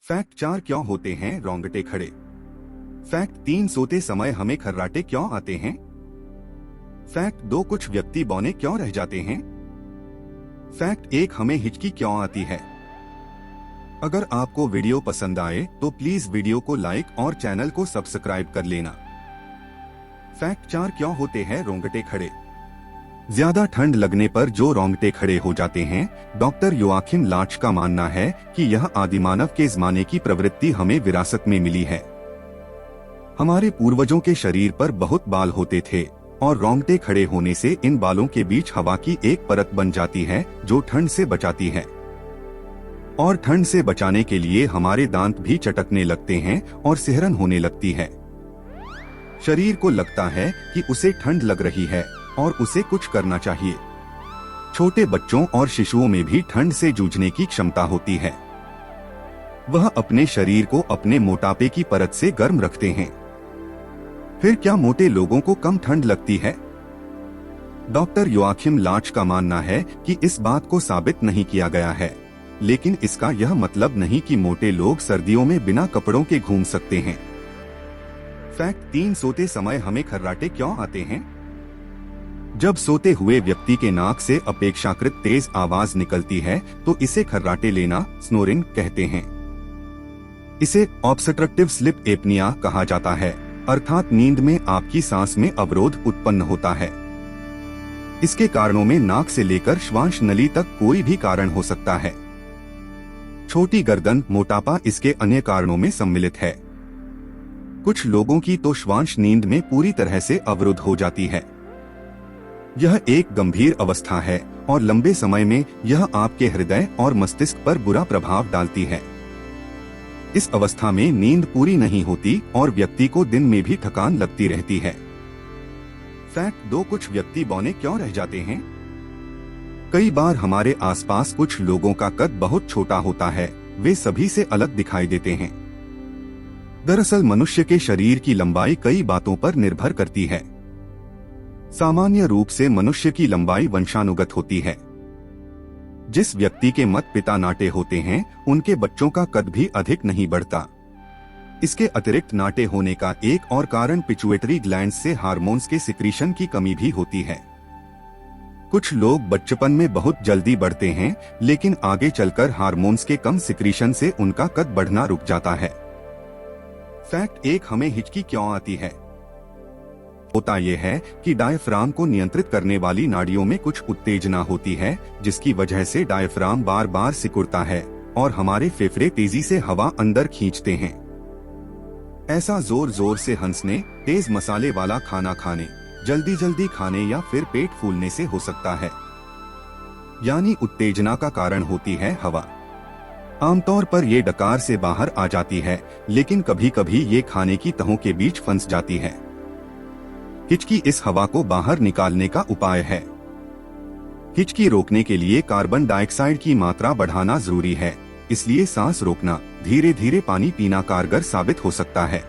Fact 4 क्यों होते हैं रोंगटे खड़े। फैक्ट 3 सोते समय हमें खर्राटे क्यों आते हैं। फैक्ट 2 कुछ व्यक्ति बौने क्यों रह जाते हैं। फैक्ट 1 हमें हिचकी क्यों आती है। अगर आपको वीडियो पसंद आए तो प्लीज वीडियो को लाइक और चैनल को सब्सक्राइब कर लेना। फैक्ट 4 क्यों होते हैं रोंगटे खड़े। ज्यादा ठंड लगने पर जो रोंगटे खड़े हो जाते हैं, डॉक्टर योआखिम लाच का मानना है कि यह आदिमानव के ज़माने की प्रवृत्ति हमें विरासत में मिली है। हमारे पूर्वजों के शरीर पर बहुत बाल होते थे और रोंगटे खड़े होने से इन बालों के बीच हवा की एक परत बन जाती है जो ठंड से बचाती है। और ठंड से बचाने के लिए हमारे दांत भी चटकने लगते हैं और सिहरन होने लगती है। शरीर को लगता है कि उसे ठंड लग रही है और उसे कुछ करना चाहिए। छोटे बच्चों और शिशुओं में भी ठंड से जूझने की क्षमता होती है। वह अपने शरीर को अपने मोटापे की परत से गर्म रखते हैं। फिर क्या मोटे लोगों को कम ठंड लगती है। डॉक्टर योआखिम लाच का मानना है कि इस बात को साबित नहीं किया गया है, लेकिन इसका यह मतलब नहीं कि मोटे लोग सर्दियों में बिना कपड़ों के घूम सकते हैं। फैक्ट 3 सोते समय हमें खर्राटे क्यों आते हैं। जब सोते हुए व्यक्ति के नाक से अपेक्षाकृत तेज आवाज निकलती है तो इसे खर्राटे लेना, स्नोरिंग कहते हैं। इसे ऑब्स्ट्रक्टिव स्लीप एपनिया कहा जाता है, अर्थात नींद में आपकी सांस में अवरोध उत्पन्न होता है। इसके कारणों में नाक से लेकर श्वास नली तक कोई भी कारण हो सकता है। छोटी गर्दन, मोटापा इसके अन्य कारणों में सम्मिलित है। कुछ लोगों की तो श्वास नींद में पूरी तरह से अवरुद्ध हो जाती है। यह एक गंभीर अवस्था है और लंबे समय में यह आपके हृदय और मस्तिष्क पर बुरा प्रभाव डालती है। इस अवस्था में नींद पूरी नहीं होती और व्यक्ति को दिन में भी थकान लगती रहती है। फैक्ट 2 कुछ व्यक्ति बौने क्यों रह जाते हैं। कई बार हमारे आसपास कुछ लोगों का कद बहुत छोटा होता है, वे सभी से अलग दिखाई देते हैं। दरअसल मनुष्य के शरीर की लंबाई कई बातों पर निर्भर करती है। सामान्य रूप से मनुष्य की लंबाई वंशानुगत होती है। जिस व्यक्ति के माता पिता नाटे होते हैं उनके बच्चों का कद भी अधिक नहीं बढ़ता। इसके अतिरिक्त नाटे होने का एक और कारण पिट्यूटरी ग्लैंड से हार्मोन्स के सिक्रीशन की कमी भी होती है। कुछ लोग बचपन में बहुत जल्दी बढ़ते हैं, लेकिन आगे चलकर हार्मोन्स के कम सिक्रीशन से उनका कद बढ़ना रुक जाता है। फैक्ट 1 हमें हिचकी क्यों आती है। होता यह है कि डायफ्राम को नियंत्रित करने वाली नाड़ियों में कुछ उत्तेजना होती है, जिसकी वजह से डायफ्राम बार बार सिकुड़ता है और हमारे फेफड़े तेजी से हवा अंदर खींचते हैं। ऐसा जोर जोर से हंसने, तेज मसाले वाला खाना खाने, जल्दी जल्दी खाने या फिर पेट फूलने से हो सकता है। यानी उत्तेजना का कारण होती है हवा। आमतौर पर ये डकार से बाहर आ जाती है, लेकिन कभी कभी ये खाने की तहों के बीच फंस जाती है। हिचकी इस हवा को बाहर निकालने का उपाय है। हिचकी रोकने के लिए कार्बन डाइऑक्साइड की मात्रा बढ़ाना जरूरी है, इसलिए सांस रोकना, धीरे धीरे पानी पीना कारगर साबित हो सकता है।